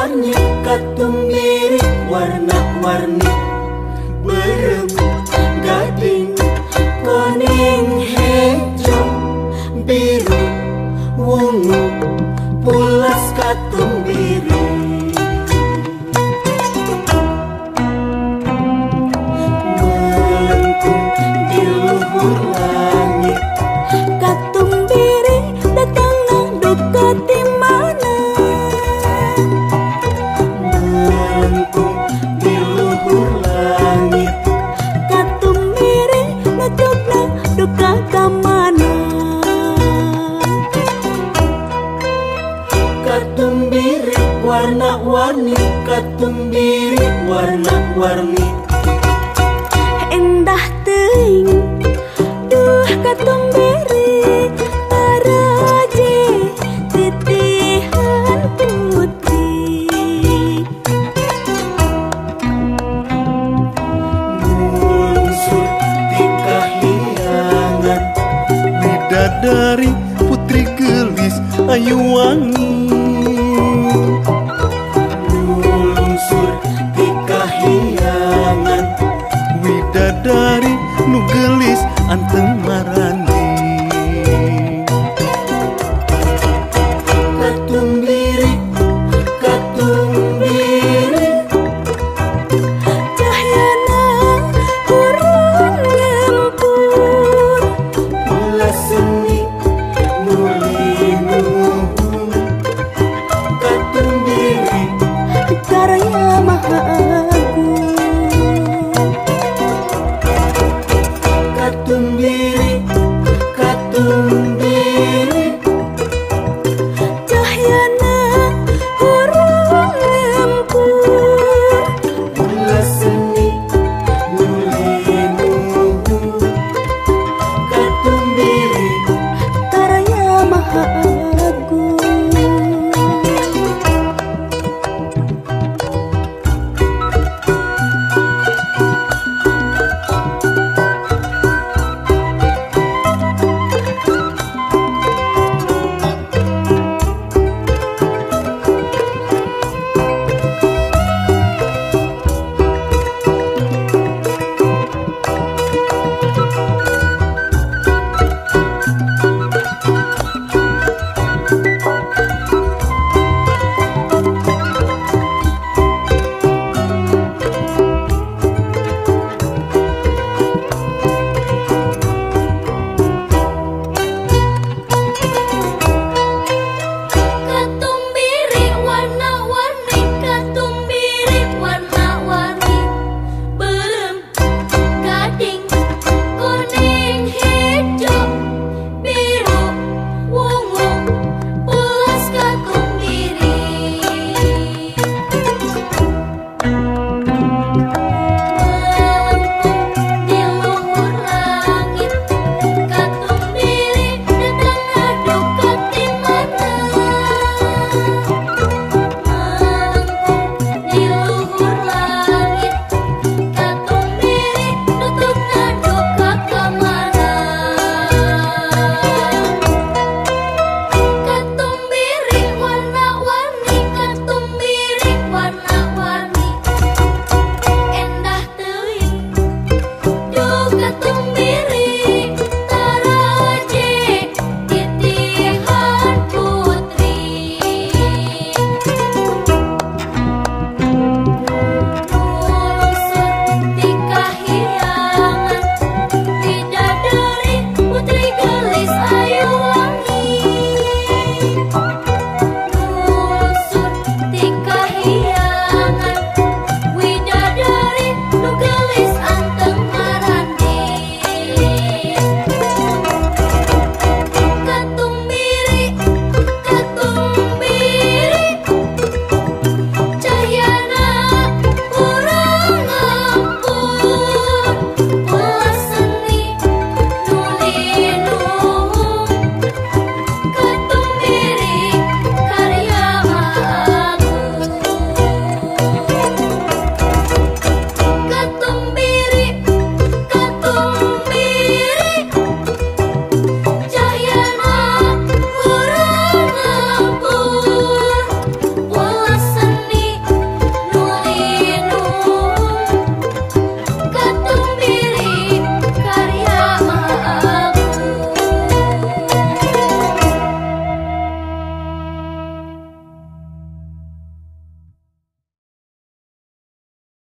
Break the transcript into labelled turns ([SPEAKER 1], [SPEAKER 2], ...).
[SPEAKER 1] warna-warni katumbiri warna-warni berem gading kuning hijau biru wungu pulas katumbiri melengkung di luhur langit katumbiri datang duka di mana melengkung di luhur langit katumbiri datang duka ke mana katumbiri warna-warni katumbiri warna-warni indah teuing duh katumbiri taraje titihan putih munsur di kahyangan
[SPEAKER 2] bidadari putri gelis ayu wangi
[SPEAKER 1] munsur di kahyangan
[SPEAKER 2] bidadari nu gelis anteng marani
[SPEAKER 1] katumbiri katumbiri cahyana kurang ngempur ulas seni nulinuhun katumbiri karya maha agung katumbiri katumbiri cahyana kurang ngempur ulas seni nulinuhun katumbiri karya maha